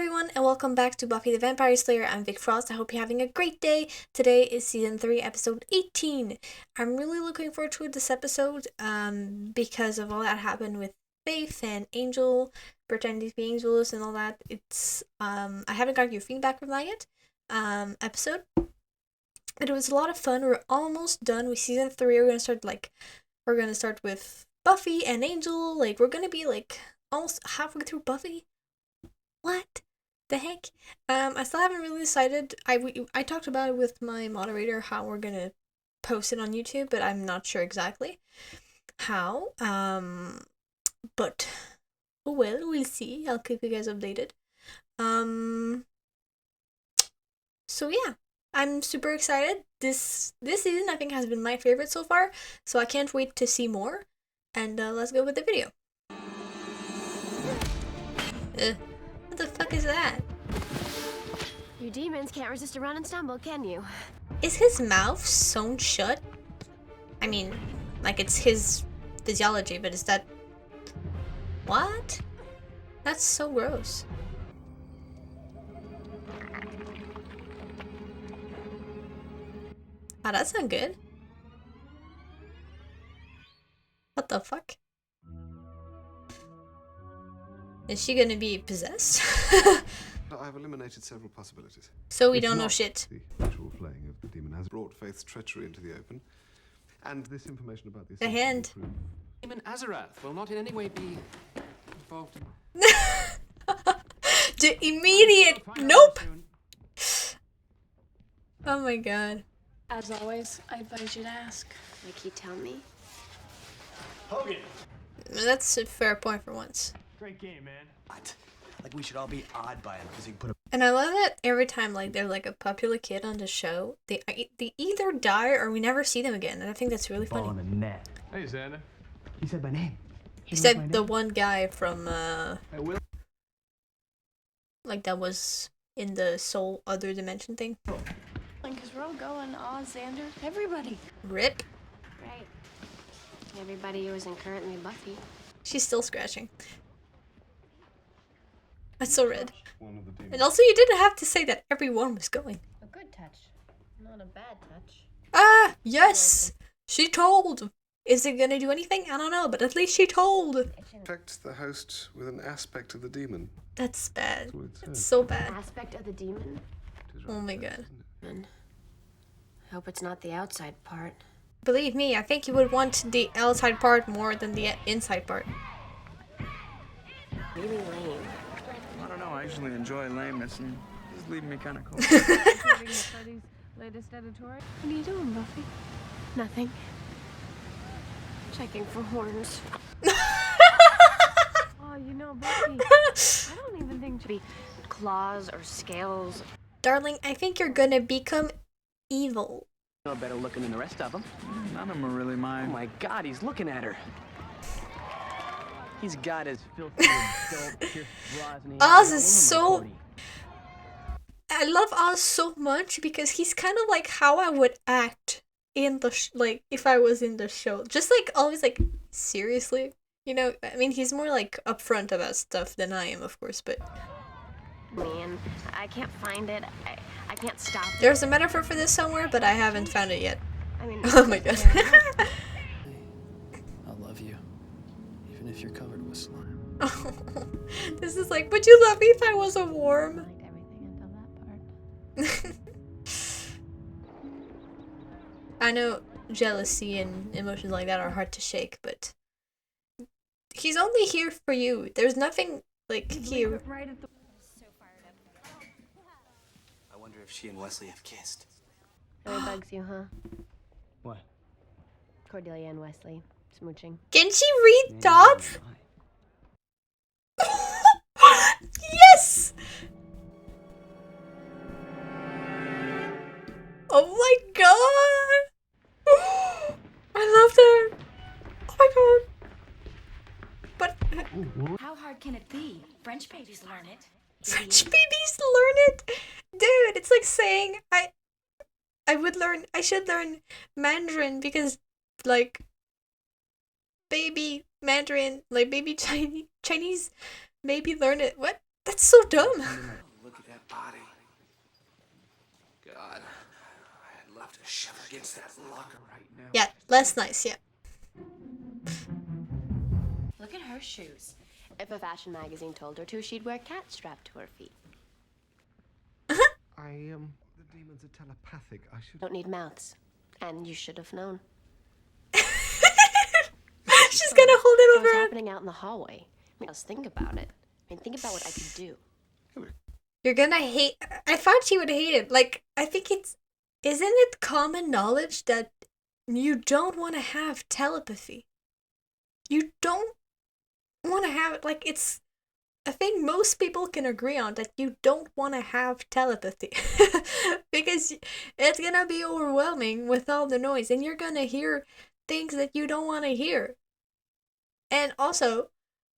everyone, and welcome back to Buffy the Vampire Slayer. I'm Vic Frost. I hope you're having a great day. Today is season 3, episode 18. I'm really looking forward to this episode, because of all that happened with Faith and Angel, pretending to be angels and all that. I haven't got your feedback from that yet, episode. But it was a lot of fun. We're almost done with season 3. We're gonna start with Buffy and Angel. We're gonna be, almost halfway through Buffy. What the heck? I still haven't really decided. I talked about it with my moderator how we're gonna post it on YouTube, but I'm not sure exactly how. But oh well, we'll see. I'll keep you guys updated. So yeah, I'm super excited. This season I think has been my favorite so far, so I can't wait to see more. And let's go with the video. What the fuck is that? You demons can't resist a run and stumble, can you? Is his mouth sewn shut? I mean, it's his physiology, but is that... What? That's so gross. Oh, that's not good. What the fuck? Is she gonna be possessed? I've eliminated several possibilities. So we don't know shit. The actual flaying of the demon has brought Faith's treachery into the open, and this information about the hand. Demon Azarath will not in any way be involved. The immediate nope. Oh my god. As always, I advise you to ask. Like you tell me. Hogan. That's a fair point for once. Great game, man. What? We should all be awed by him because he put a... And I love that every time there's a popular kid on the show, they either die or we never see them again, and I think that's really funny. Ball in the net. Hey, Xander. He said my name. He said the one guy from I will. that was in the soul other dimension thing. Because we're all going, Xander. Everybody. Rip. Right. Everybody who isn't currently Buffy. She's still scratching. That's so red. One of the demons. And also, you didn't have to say that everyone was going. A good touch, not a bad touch. Ah, yes! She told! Is it gonna do anything? I don't know, but at least she told! Infect the host with an aspect of the demon. That's bad. That's what it says. It's so bad. Aspect of the demon. It is Oh rather my sad, god. isn't it? I hope it's not the outside part. Believe me, I think you would want the outside part more than the inside part. Really lame. I don't know, I usually enjoy lameness and this is leaving me kind of cold. Latest editorial. What are you doing, Buffy? Nothing. Checking for horns. Oh, Buffy. I don't even think To be claws or scales. Darling, I think you're gonna become evil. No better looking than the rest of them. None of them are really Oh mine. my god, he's looking at her. He's got his filthy adult pierced bras and he Oz has is a woman so... recording. I love Oz so much because he's kind of like how I would act in the if I was in the show. Just always seriously. I mean, he's more upfront about stuff than I am, of course, but... Man, I can't find it. I can't stop it. There's a metaphor for this somewhere, but I haven't found it yet. I mean, Oh my god. I'll love you, even if you're covered with slime. Oh, this is would you love me if I was a worm? liked everything until that part. I know jealousy and emotions like that are hard to shake, but he's only here for you. There's nothing here. Right at the... I wonder if she and Wesley have kissed. really bugs you, huh? What? Cordelia and Wesley smooching. Can she read thoughts? Why? Yes! Oh my god! I love that! Oh my god! But How hard can it be? French babies learn it. French babies learn it? Dude, it's like saying I should learn Mandarin because baby Mandarin, baby Chinese maybe learn it. What? That's so dumb. Look at that body. God, I'd love to shove against that locker right now. Yeah, less nice, yeah. Look at her shoes. If a fashion magazine told her to, she'd wear cat strapped to her feet. The demons are telepathic. I should. Don't need mouths. And you should have known. She's gonna hold it What's over her. happening out in the hallway? I mean, just think about it. I mean, think about what I could do. You're gonna hate. I thought she would hate it. Like, I think it's. Isn't it common knowledge that you don't want to have telepathy? You don't want to have it. Like, it's. I think most people can agree on that you don't want to have telepathy. Because it's gonna be overwhelming with all the noise, and you're gonna hear things that you don't want to hear. And also,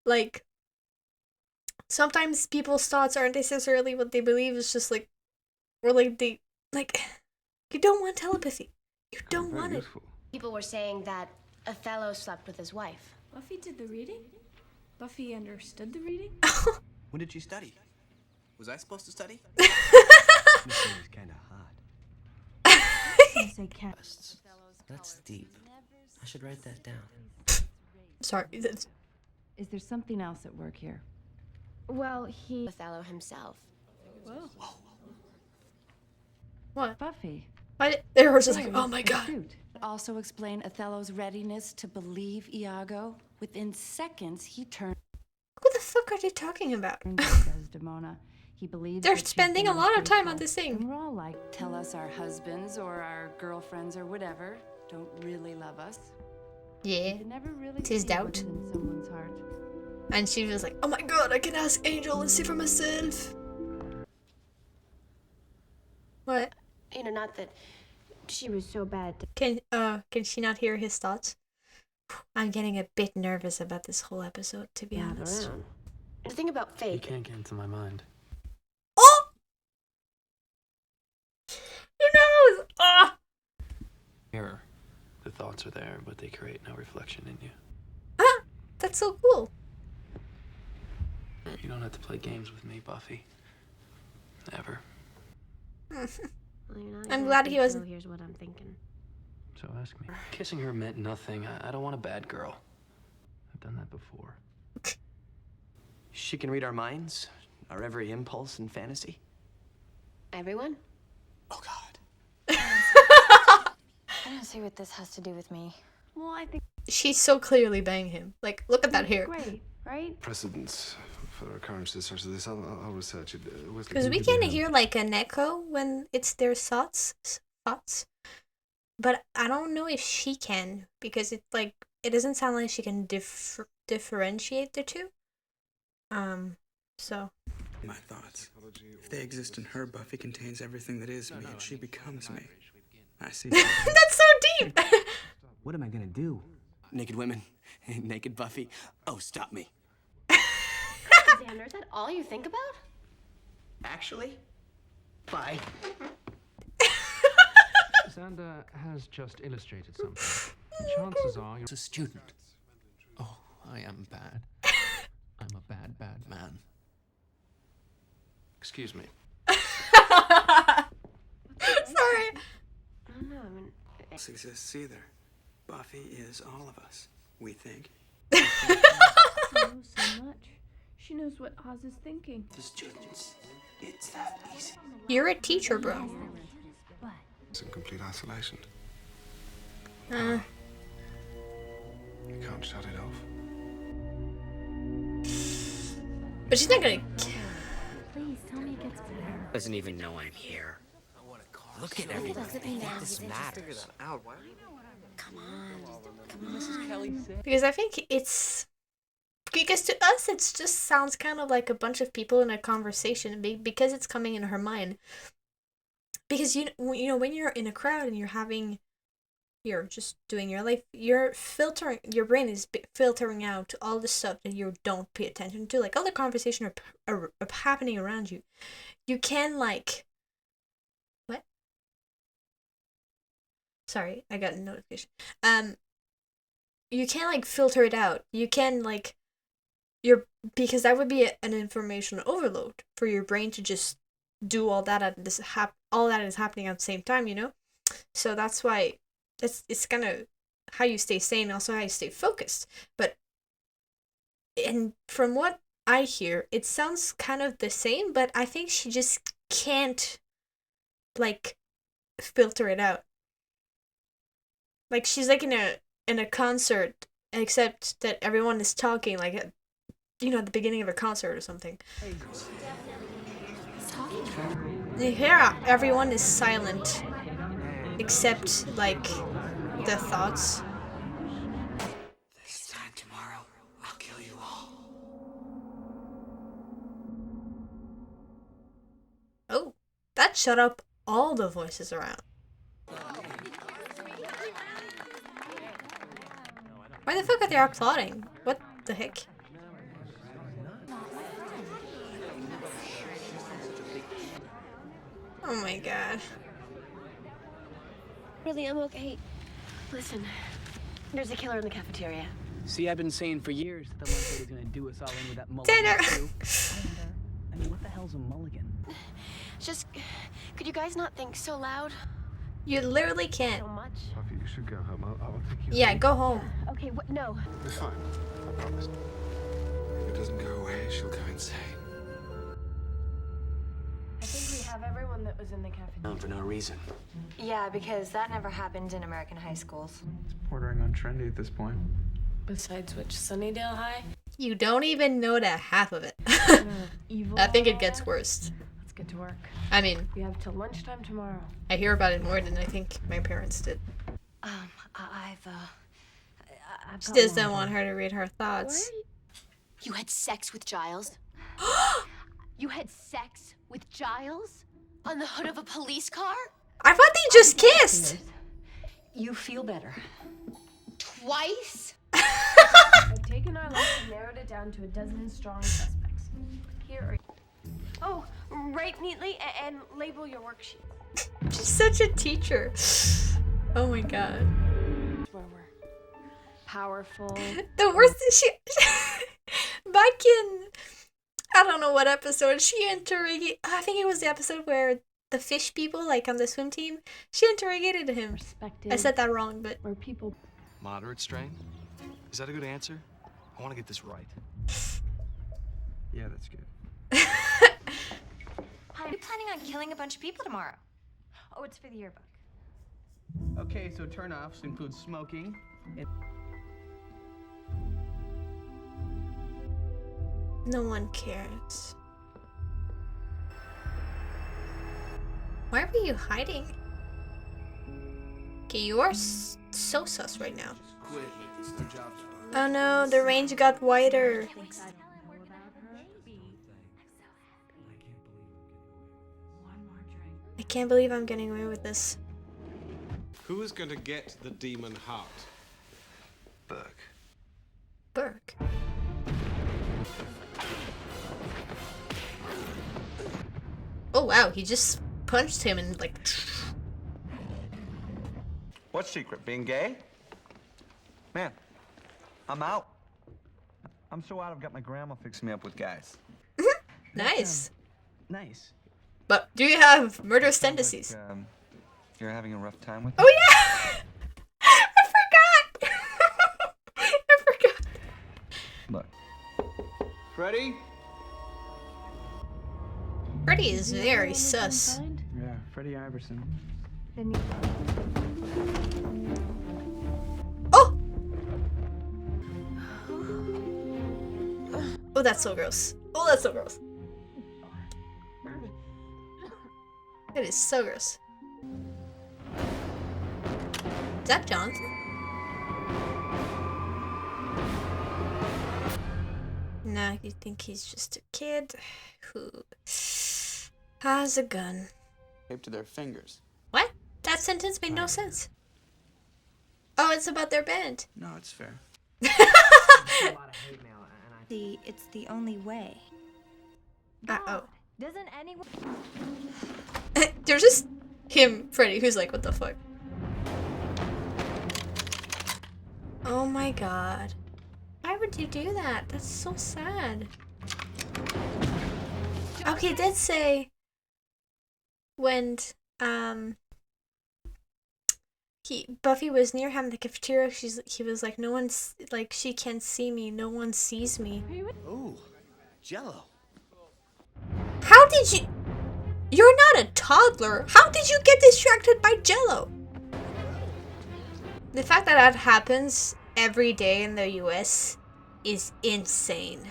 like, sometimes people's thoughts aren't necessarily what they believe. It's just like, or like they, like, you don't want telepathy. You don't want it. People were saying that Othello slept with his wife. Buffy did the reading? Buffy understood the reading? When did she study? Was I supposed to study? This is kind of hot. I say cat. That's deep. I should write that down. Sorry. Is there something else at work here? Well, Othello himself. Whoa. What? Buffy. They were just like, oh my god. Suit. Also explain Othello's readiness to believe Iago. Within seconds, he turned Who the fuck are they talking about? to Desdemona. He believes They're that she's spending been a lot of time on unfaithful. this thing. And we're all like, tell us our husbands or our girlfriends or whatever don't really love us. Yeah. You never really Tis see doubt. what's in someone's heart. And she was like, oh my god, I can ask Angel and see for myself. What? You know, not that she was so bad. Can she not hear his thoughts? I'm getting a bit nervous about this whole episode, to be honest. The thing about You faith. can't get into my mind. Oh! Your nose! Ah! Mirror. The thoughts are there, but they create no reflection in you. Ah! That's so cool. You don't have to play games with me, Buffy. Never. Well, you're not I'm glad he exactly wasn't- so here's what I'm thinking. So ask me. Kissing her meant nothing. I don't want a bad girl. I've done that before. She can read our minds, our every impulse and fantasy. Everyone? Oh, God. I don't see what this has to do with me. Well, I think She's so clearly banging him. Like, look at that hair. great, right? Precedents for occurrences such as this. I'll research it. Wesley, Because we give me a can hand? hear like an echo when it's their thoughts. But I don't know if she can, because it's like, it doesn't sound like she can differentiate the two. So. My thoughts. If they exist in her, Buffy contains everything that is me, and she becomes me. I see. That's so deep! What am I gonna do? Naked women. Naked Buffy. Oh, stop me. Xander, is that all you think about? Actually? Bye. Xander has just illustrated something. Chances are you're a student. Oh, I am bad. I'm a bad, bad man. Excuse me. Sorry. I don't know. I mean, Else exists either. Buffy is all of us, we think. She knows so much. She knows what Oz is thinking. The students. It's that easy. You're a teacher, bro. It's in complete isolation. Uh, You can't shut it off. but she's not gonna. Please tell me it gets better. Doesn't even know I'm here. Look at everyone. I think this matters. Because I think it's. Because to us, it just sounds kind of like a bunch of people in a conversation because it's coming in her mind. Because you know when you're in a crowd and you're just doing your life, your brain is filtering out all the stuff that you don't pay attention to, like all the conversation are happening around you. You can like, what? Sorry, I got a notification. You can like filter it out. You can like, your because that would be an information overload for your brain to just do all that all that is happening at the same time, you know? So that's why it's kind of how you stay sane, also how you stay focused. But and from what I hear, it sounds kind of the same, but I think she just can't like filter it out. Like she's like in a concert, except that everyone is talking like at the beginning of a concert or something. Here everyone is silent except like the thoughts. This time tomorrow, I'll kill you all. Oh, that shut up all the voices around. Why the fuck are they applauding? What the heck? Oh my god. Really, I'm okay. Listen, there's a killer in the cafeteria. See, I've been saying for years that the lunch lady's gonna do us all in with that Tanner! mulligan. I mean, what the hell's a mulligan? Just, could you guys not think so loud? You literally can't. So much. Buffy, you should go home. I'll take you Yeah, home. go home. Okay, what? No. It's fine. I promise. If it doesn't go away, she'll go insane. I think we have everyone that was in the cafeteria. For no reason. Yeah, because that never happened in American high schools. It's bordering on trendy at this point. Besides which, Sunnydale High? You don't even know that half of it. Evil. I think it gets worse. Let's get to work. I mean, We have till lunchtime tomorrow. I hear about it more than I think my parents did. I've She got doesn't one. want her to read her thoughts. You had sex with Giles? You had sex with Giles? On the hood of a police car? I thought they just kissed! You feel better. Twice? I've taken our list and narrowed it down to a dozen strong suspects. Here are... Oh, write neatly and label your worksheet. She's such a teacher. Oh my god. Where we're powerful. The worst is back in, I don't know what episode, she interrogated, I think it was the episode where the fish people, like on the swim team, she interrogated him. Respected. I said that wrong, but Where people... Moderate strain? Is that a good answer? I want to get this right. Yeah, that's good. Are you planning on killing a bunch of people tomorrow? Oh, it's for the yearbook. Okay, so turn-offs include smoking. no one cares. Why were you hiding? Okay, you are so sus right now. Oh no, the range got wider. I can't believe I'm getting away with this. Who is going to get the demon heart? Burke. Burke. Oh wow, he just punched him and like... What secret? Being gay? Man, I'm out. I'm so out, I've got my grandma fixing me up with guys. Nice. Nice. But do you have murderous tendencies? Like, you're having a rough time with Oh yeah! I forgot! I forgot. Look. Ready? Freddy is very sus. Yeah, Freddie Iverson. Then you... Oh! Oh, that's so gross. Oh, that's so gross. It is so gross. Is that Jonathan? Nah, you think he's just a kid who has a gun. Taped to their fingers. What? That sentence made no sense. Oh, it's about their band. No, it's fair. It's the only way. Uh-oh. Doesn't anyone... There's just him, Freddy, who's like, what the fuck? Oh my god. Why would you do that? That's so sad. Okay, it did say when Buffy was near him in the cafeteria, he was like, no one's like, she can't see me, no one sees me. Ooh, Jello. How did you? You're not a toddler. How did you get distracted by Jello? The fact that that happens every day in the US is insane.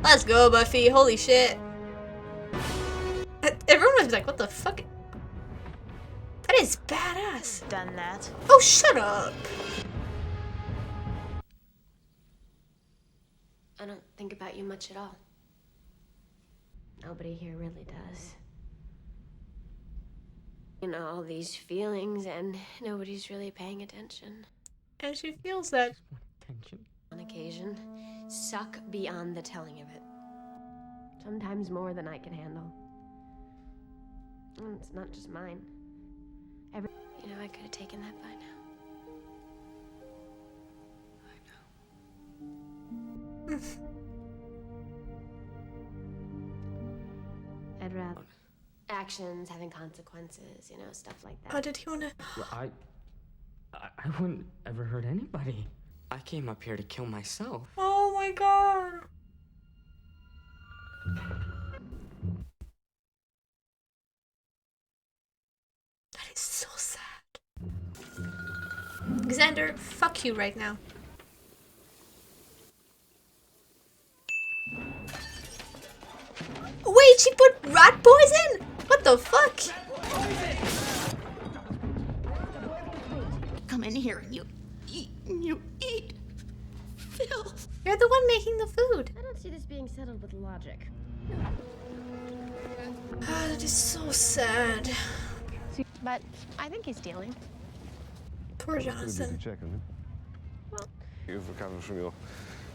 Let's go, Buffy. Holy shit. Everyone was like, what the fuck? That is badass. Done that. Oh, shut up. I don't think about you much at all. Nobody here really does. You know, all these feelings and nobody's really paying attention. And she feels that. On occasion, suck beyond the telling of it. Sometimes more than I can handle. And it's not just mine. You know, I could have taken that by now. I'd rather actions having consequences, you know, stuff like that. Oh, did he wanna? Well, I wouldn't ever hurt anybody. I came up here to kill myself. Oh my god. That is so sad. Xander, fuck you right now. Wait, she put rat poison? What the fuck? Come in here and you eat filth. You're the one making the food. I don't see this being settled with logic. Ah, that is so sad. But I think he's dealing. Poor Jonathan. Check on him. Well, You've recovered from your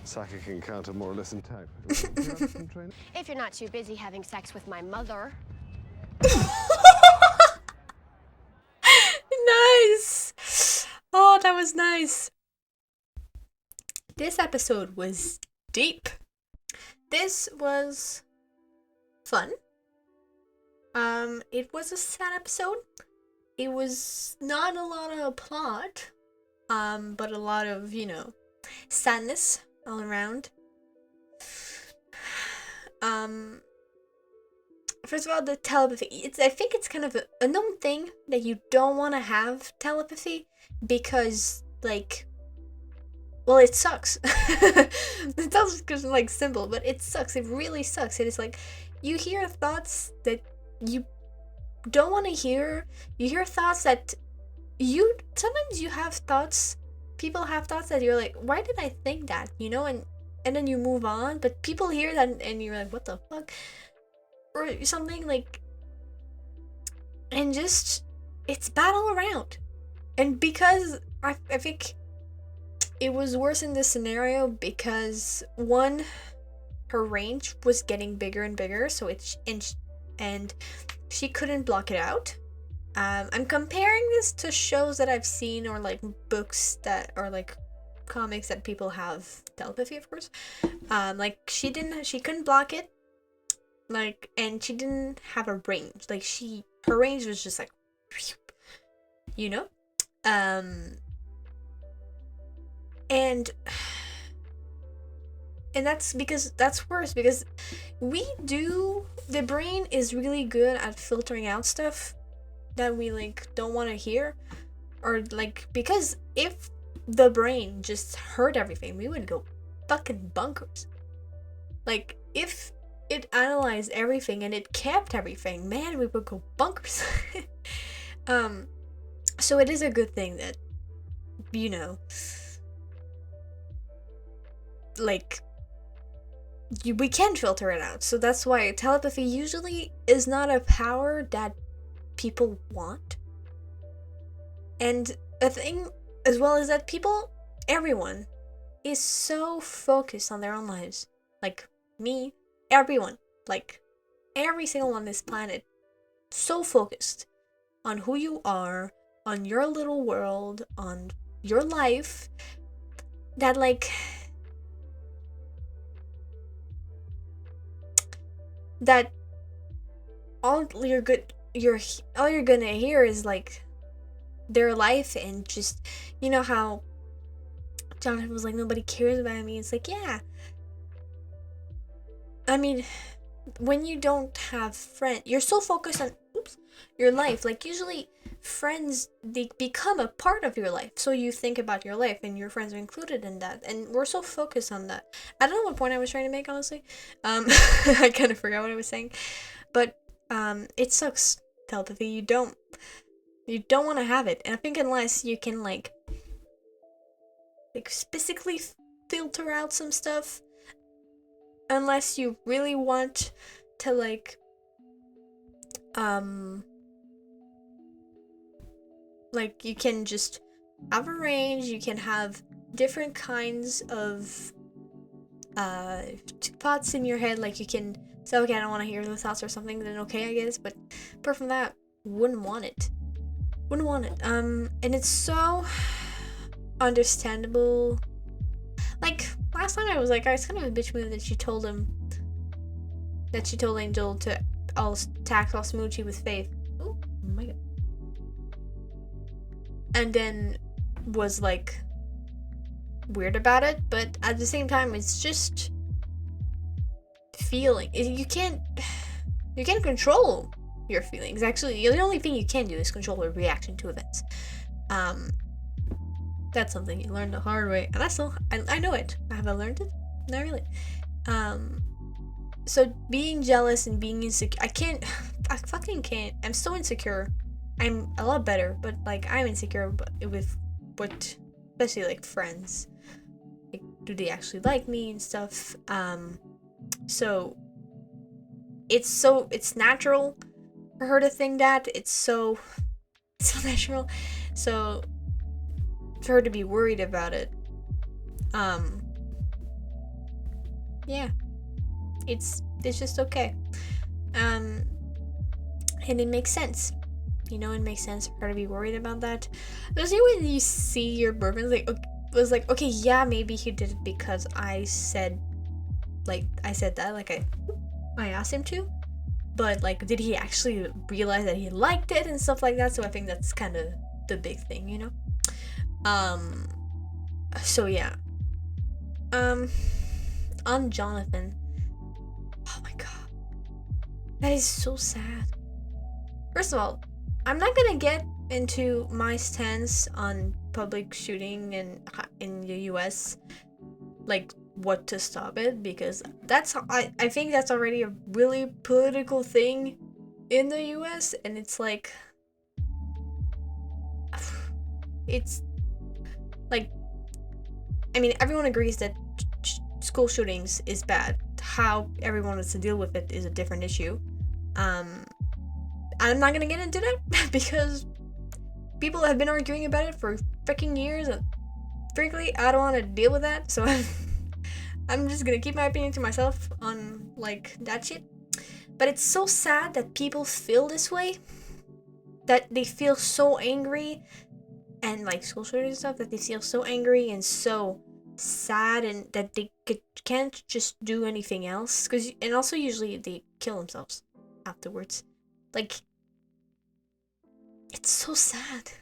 psychic encounter more or less intact. if you're not too busy having sex with my mother. Nice. Oh, that was nice. This episode was deep. This was fun. It was a sad episode. It was not a lot of plot, but a lot of, you know, sadness all around. First of all, the telepathy. I think it's kind of a known thing that you don't want to have telepathy because, like, well, it sucks. It sounds like simple, but it sucks. It really sucks. It is like you hear thoughts that you don't want to hear. You hear thoughts that sometimes you have thoughts. People have thoughts that you're like, why did I think that? You know, and then you move on. But people hear that and you're like, what the fuck? Or something like, and just, it's bad all around. And because I think it was worse in this scenario because one, her range was getting bigger and bigger, so and she couldn't block it out. I'm comparing this to shows that I've seen or like books that or like comics that people have telepathy, of course. Like she couldn't block it. Like, and she didn't have a range. Like her range was just like, you know? And that's because that's worse because the brain is really good at filtering out stuff that we like don't want to hear, or like, because if the brain just heard everything, we would go fucking bunkers. Like, if it analyzed everything and it kept everything, man, we would go bunkers. So it is a good thing that, you know, like, we can filter it out. So that's why telepathy usually is not a power that people want. And a thing as well is that everyone is so focused on their own lives. Like me, everyone, like every single one on this planet, so focused on who you are, on your little world, on your life, that like that all you're gonna hear is like their life, and just, you know how Jonathan was like, nobody cares about me. It's like, yeah, I mean, when you don't have friends, you're so focused on your life. Like, usually friends, they become a part of your life, so you think about your life and your friends are included in that, and we're so focused on that. I don't know what point I was trying to make, honestly. I kind of forgot what I was saying, but it sucks, telepathy. You don't want to have it, and I think unless you can like physically filter out some stuff, unless you really want to like you can just have a range, you can have different kinds of thoughts in your head, like you can say, okay, I don't want to hear those thoughts or something, then okay, I guess. But apart from that, wouldn't want it. And it's so understandable. Like last time I was kind of a bitch move that she told Angel to tax all Smoochie with Faith. Oh my god. And then was like weird about it, but at the same time, it's just feeling. You can't control your feelings. Actually, the only thing you can do is control your reaction to events. That's something you learn the hard way, and I know it. Have I learned it? Not really. So being jealous and being insecure, I fucking can't. I'm so insecure. I'm a lot better, but like I'm insecure with what, especially like friends. Like, do they actually like me and stuff? So it's natural for her to think that. It's so natural. So for her to be worried about it. Yeah. It's just okay. And it makes sense. You know, it makes sense for her to be worried about that. Especially when you see your boyfriend okay, yeah, maybe he did it because I said that, like I asked him to. But like, did he actually realize that he liked it and stuff like that? So I think that's kind of the big thing, you know? So yeah. On Jonathan. Oh my god. That is so sad. First of all, I'm not gonna get into my stance on public shooting in the US, like what to stop it, because I think that's already a really political thing in the US, and it's like it's like, I mean, everyone agrees that school shootings is bad. How everyone wants to deal with it is a different issue. I'm not gonna get into that because people have been arguing about it for freaking years, and frankly, I don't want to deal with that. So I'm just gonna keep my opinion to myself on like that shit. But it's so sad that people feel this way, that they feel so angry, and like school shooters and stuff, that they feel so angry and so sad, and that they can't just do anything else. And also usually they kill themselves afterwards. Like, it's so sad.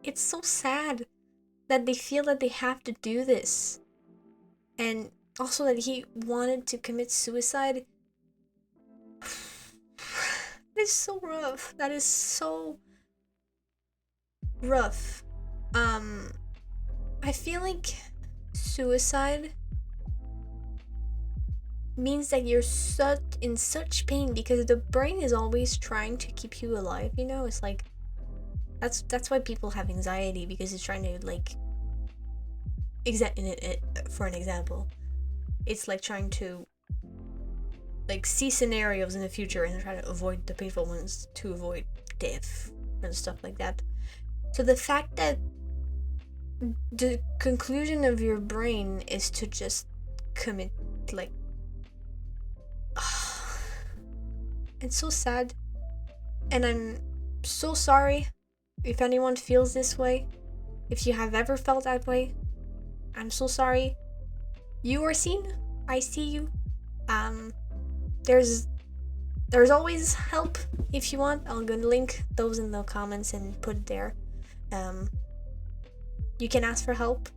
It's so sad that they feel that they have to do this. And also that he wanted to commit suicide. That is so rough. That is so rough. I feel like suicide means that you're in such pain, because the brain is always trying to keep you alive, you know? It's like that's why people have anxiety, because it's trying to like for an example, it's like trying to like see scenarios in the future and try to avoid the painful ones, to avoid death and stuff like that. So the fact that the conclusion of your brain is to just commit, like, it's so sad. And I'm so sorry if anyone feels this way. If you have ever felt that way, I'm so sorry. You are seen. I see you. There's always help if you want. I'm gonna link those in the comments and put it there. You can ask for help.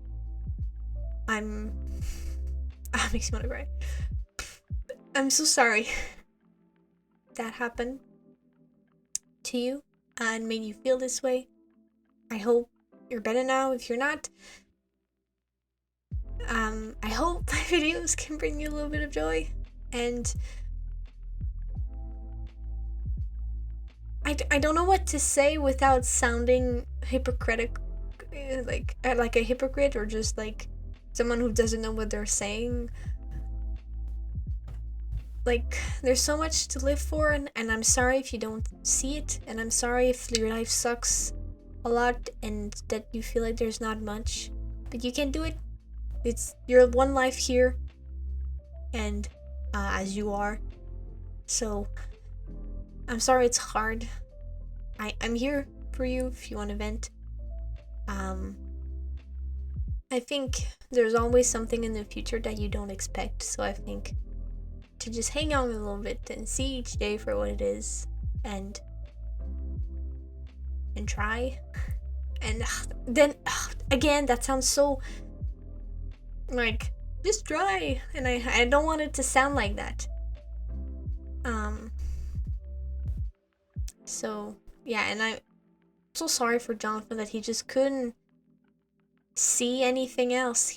Makes me wanna cry. I'm so sorry that happened to you and made you feel this way. I hope you're better now. If you're not, I hope my videos can bring you a little bit of joy. And I don't know what to say without sounding hypocritical, like a hypocrite, or just like someone who doesn't know what they're saying. Like, there's so much to live for, and I'm sorry if you don't see it, and I'm sorry if your life sucks a lot and that you feel like there's not much, but you can do it. It's your one life here, and as you are. So I'm sorry it's hard. I'm here for you if you want to vent. I think there's always something in the future that you don't expect, so I think to just hang on a little bit and see each day for what it is, and try. And then again, that sounds so like, just try, and I don't want it to sound like that. So yeah, and I'm so sorry for Jonathan that he just couldn't see anything else.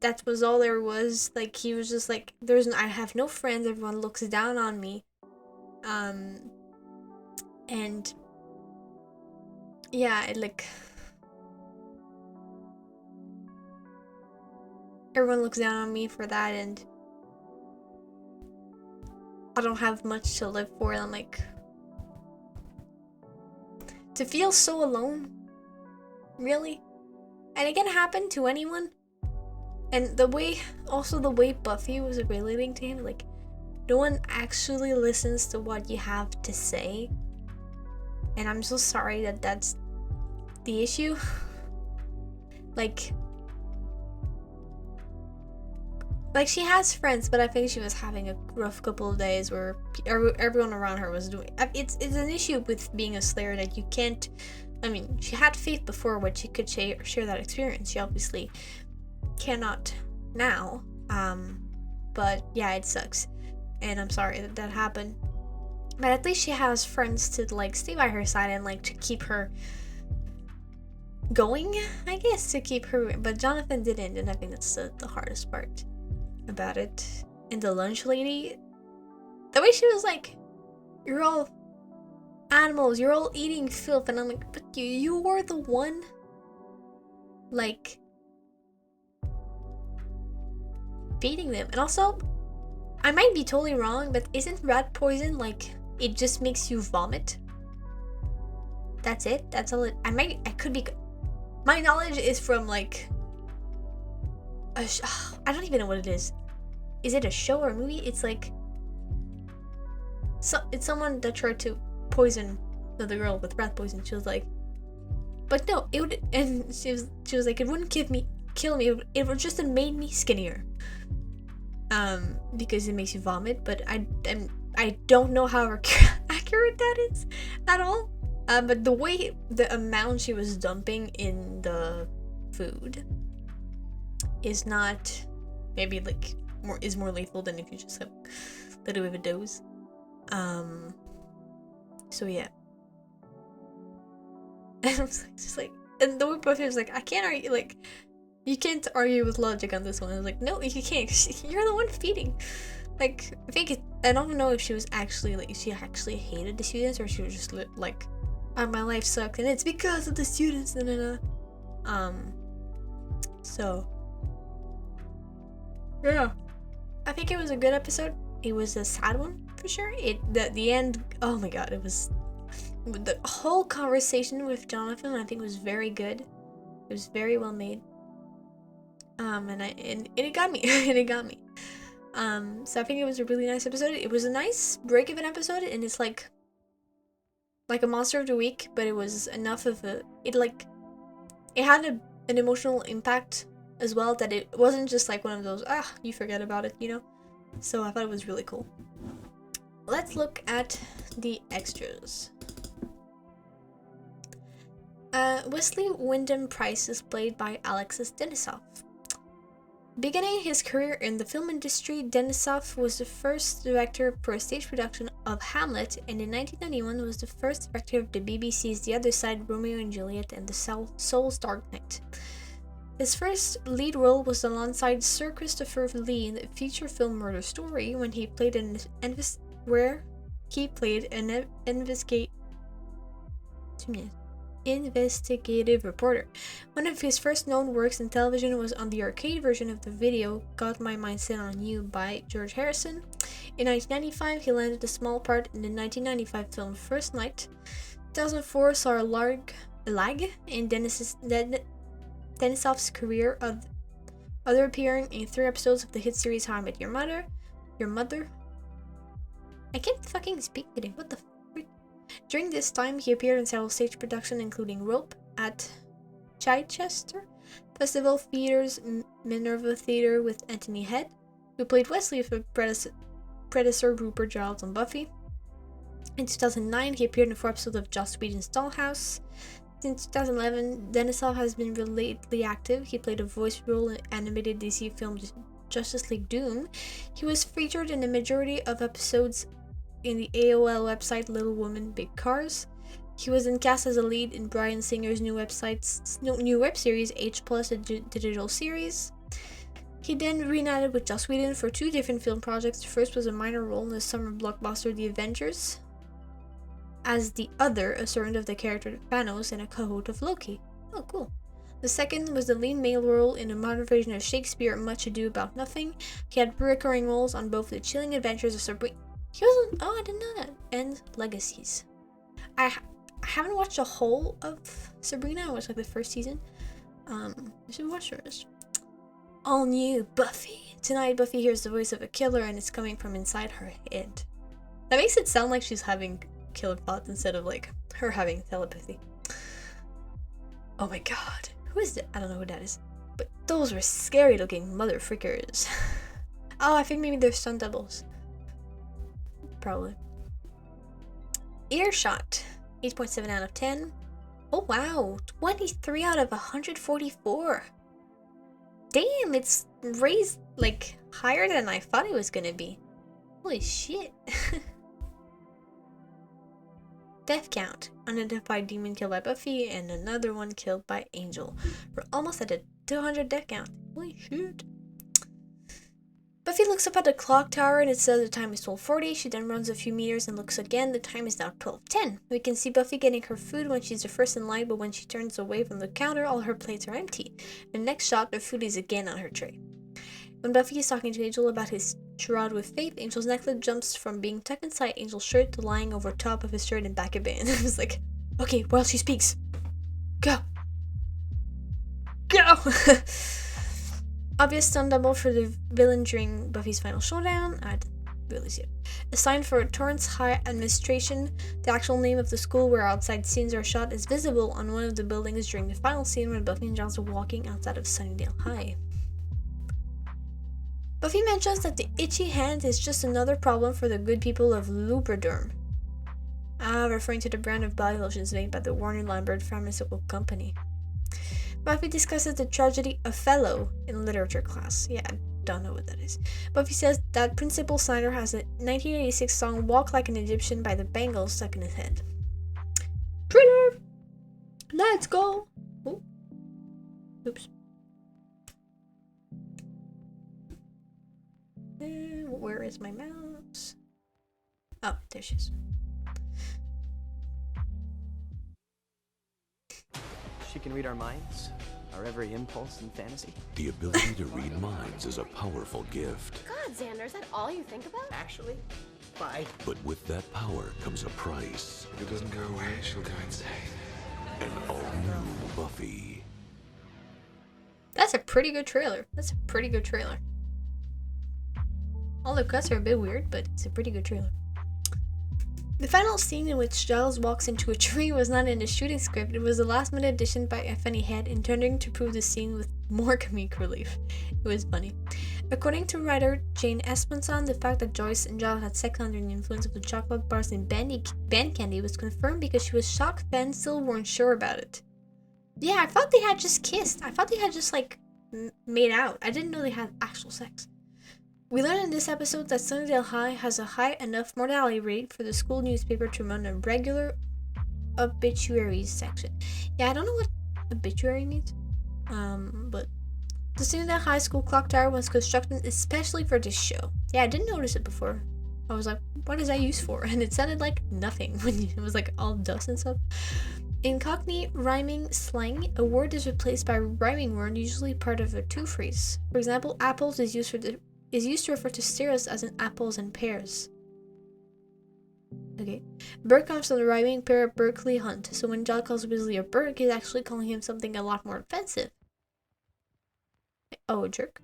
That was all there was. Like, he was just like, I have no friends, everyone looks down on me. And yeah, everyone looks down on me for that, and I don't have much to live for. And I'm like, to feel so alone, really? And it can happen to anyone. And the way Buffy was relating to him, like, no one actually listens to what you have to say. And I'm so sorry that that's the issue. Like, she has friends, but I think she was having a rough couple of days where everyone around her was doing. It's an issue with being a Slayer that you can't. I mean, she had faith before when she could share that experience. She obviously cannot now. But yeah, it sucks, and I'm sorry that happened. But at least she has friends to like stay by her side and like to keep her going, I guess, to keep her. But Jonathan didn't, and I think that's the hardest part about it. And the lunch lady, the way she was like, "You're all animals, you're all eating filth," and I'm like, but you were the one, like, feeding them. And also, I might be totally wrong, but isn't rat poison like, it just makes you vomit? That's it? That's all it. I could be. My knowledge is from like I don't even know what it is. Is it a show or a movie? It's like, it's someone that tried to poison the girl with rat poison. She was like, but no, it would. And she was like, it wouldn't kill me. It would just have made me skinnier. Because it makes you vomit. But I don't know how accurate that is at all. But the amount she was dumping in the food is not, maybe like more lethal than if you just have a little bit of a dose. So yeah. And I was just like, and the way Buffy was like, I can't argue, like, you can't argue with logic on this one. I was like, no, you can't. You're the one feeding. Like, I don't know if she was actually like, she actually hated the students, or she was just like, my life sucked and it's because of the students. So yeah, I think it was a good episode. It was a sad one for sure. The end, oh my god, it was, the whole conversation with Jonathan, I think, was very good. It was very well made. And it got me. And it got me. So I think it was a really nice episode. It was a nice break of an episode, and it's like a monster of the week, but it was enough of it had an emotional impact as well, that it wasn't just like one of those, you forget about it, you know? So I thought it was really cool. Let's look at the extras. Wesley Wyndham Price is played by Alexis Denisov. Beginning his career in the film industry, Denisov was the first director for a stage production of Hamlet, and in 1991 was the first director of the BBC's The Other Side, Romeo and Juliet, and The Soul's Dark Knight. His first lead role was alongside Sir Christopher Lee in the feature film Murder Story, when he played an investigative reporter. One of his first known works in television was on the arcade version of the video Got My Mind Set on You by George Harrison. In 1995, he landed a small part in the 1995 film First Night. 2004 saw a lag in Denisov's career, of other appearing in 3 episodes of the hit series How I Met Your Mother. I can't fucking speak today. What the frick? During this time, he appeared in several stage productions, including Rope at Chichester Festival Theatre's Minerva Theatre with Anthony Head, who played Wesley for predecessor Rupert Giles on Buffy. In 2009, he appeared in 4 episodes of Joss Whedon's Dollhouse. Since 2011, Denisov has been relatedly active. He played a voice role in animated DC film Justice League Doom. He was featured in the majority of episodes in the AOL website Little Women Big Cars. He was cast as a lead in Bryan Singer's new web series H+, a digital series. He then reunited with Joss Whedon for 2 different film projects. The first was a minor role in the summer blockbuster The Avengers, as the other, a servant of the character Thanos and a cohort of Loki. Oh, cool. The second was the lead male role in a modern version of Shakespeare, Much Ado About Nothing. He had recurring roles on both The Chilling Adventures of Sabrina. He was on, I didn't know that. And Legacies. I haven't watched the whole of Sabrina. I watched like the first season. I should watch the rest. All new Buffy. Tonight, Buffy hears the voice of a killer, and it's coming from inside her head. That makes it sound like she's having killer thoughts instead of like her having telepathy. Oh my god. Who is that? I don't know who that is. But those were scary looking mother frickers. Oh, I think maybe they're stunt doubles. Probably. Earshot. 8.7 out of 10. Oh wow. 23 out of 144. Damn, it's raised like higher than I thought it was gonna be. Holy shit. Death count. Unidentified demon killed by Buffy and another one killed by Angel. We're almost at a 200 death count. Holy shit. Buffy looks up at the clock tower and it says the time is 12:40. She then runs a few meters and looks again. The time is now 12:10. We can see Buffy getting her food when she's the first in line, but when she turns away from the counter, all her plates are empty. In the next shot, the food is again on her tray. When Buffy is talking to Angel about his charade with Faith, Angel's necklace jumps from being tucked inside Angel's shirt to lying over top of his shirt and back a bit. And I was like, okay, while she speaks, go! Go! Obvious stun double for the villain during Buffy's final showdown. I didn't really see it. Assigned for Torrance High Administration, the actual name of the school where outside scenes are shot is visible on one of the buildings during the final scene when Buffy and Giles are walking outside of Sunnydale High. Buffy mentions that the itchy hand is just another problem for the good people of Lubriderm. Referring to the brand of body lotions made by the Warner Lambert Pharmaceutical Company. Buffy discusses the tragedy Othello in literature class. Yeah, I don't know what that is. Buffy says that Principal Snyder has a 1986 song Walk Like an Egyptian by the Bangles stuck in his head. Trailer! Let's go! Ooh. Oops. Where is my mouse? Oh, there she is. She can read our minds, our every impulse and fantasy. The ability to read minds is a powerful gift. God, Xander, is that all you think about? Actually, bye. But with that power comes a price. If it doesn't go away, she'll go insane. An all-new Buffy. That's a pretty good trailer. That's a pretty good trailer. All the cuts are a bit weird, but it's a pretty good trailer. The final scene in which Giles walks into a tree was not in the shooting script. It was a last-minute addition by Anthony Head intending to prove the scene with more comedic relief. It was funny. According to writer Jane Espenson, the fact that Joyce and Giles had sex under the influence of the chocolate bars and band candy was confirmed because she was shocked fans still weren't sure about it. Yeah, I thought they had just kissed. I thought they had just like made out. I didn't know they had actual sex. We learned in this episode that Sunnydale High has a high enough mortality rate for the school newspaper to run a regular obituaries section. Yeah, I don't know what obituary means. But the Sunnydale High School clock tower was constructed especially for this show. Yeah, I didn't notice it before. I was like, what is that used for? And it sounded like nothing when it was like all dust and stuff. In Cockney rhyming slang, a word is replaced by a rhyming word, usually part of a two-phrase. For example, apples is used to refer to stairs, as in apples and pears. Okay. Burke comes from the rhyming pair of Berkeley Hunt, so when Giles calls Weasley a Burke, he's actually calling him something a lot more offensive. Oh, a jerk.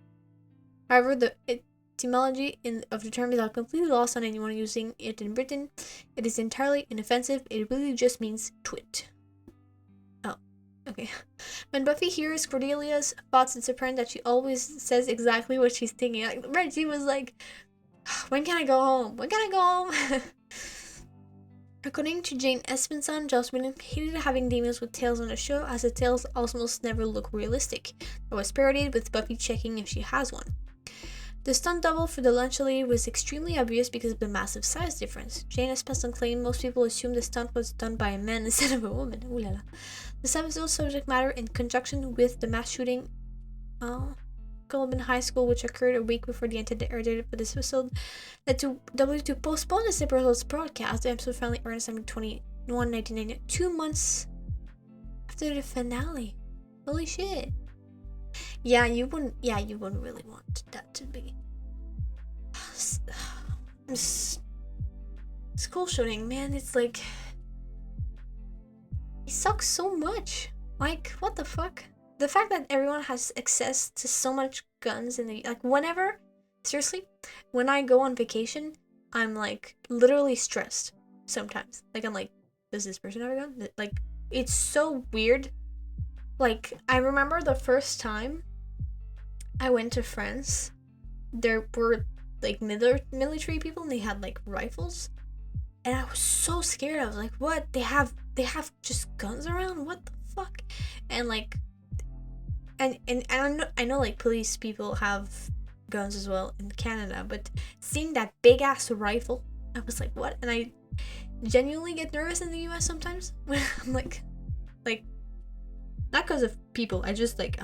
However, the etymology of the term is not completely lost on anyone using it in Britain. It is entirely inoffensive. It really just means twit. Oh, okay. When Buffy hears Cordelia's thoughts, it's apparent that she always says exactly what she's thinking. Like, Reggie was like, when can I go home? When can I go home? According to Jane Espenson, Joss Whedon hated having demons with tails on the show, as the tails almost never look realistic. It was parodied with Buffy checking if she has one. The stunt double for the lunch lady was extremely obvious because of the massive size difference. Jane Espenson claimed most people assumed the stunt was done by a man instead of a woman. Ooh la la. This episode's subject matter, in conjunction with the mass shooting Colburn High School, which occurred a week before the intended air date for this episode, led to W to postpone this episode's broadcast. The episode finally aired on December 21, 1990, 2 months after the finale. Holy shit. Yeah, you wouldn't really want that to be. School shooting, man, it's like, it sucks so much. Like, what the fuck? The fact that everyone has access to so much guns in the, like, whenever, seriously, when I go on vacation, I'm like literally stressed sometimes. Like, I'm like, does this person have a gun? Like, it's so weird. Like, I remember the first time I went to France, there were like military people and they had like rifles, and I was so scared. I was like, what? They have just guns around? What the fuck? And like, and I know like police people have guns as well in Canada, but seeing that big ass rifle, I was like, what? And I genuinely get nervous in the US sometimes when I'm like not because of people, I'm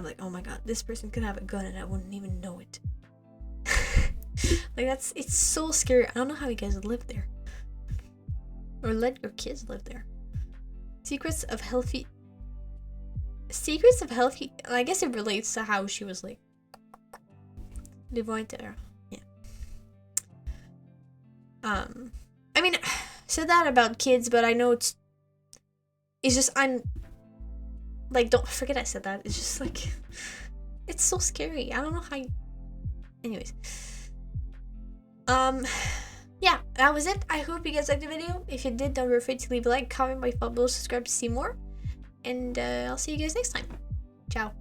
like, oh my god, this person could have a gun and I wouldn't even know it. Like, it's so scary. I don't know how you guys live there. Or let your kids live there. Secrets of healthy, I guess it relates to how she was like, Devointer. Yeah. I mean, said that about kids, but I know it's just, I'm like, don't forget I said that. It's just like, it's so scary. I don't know how you... Anyways. Yeah, that was it. I hope you guys liked the video. If you did, don't be afraid to leave a like, comment, follow, subscribe to see more. And I'll see you guys next time. Ciao.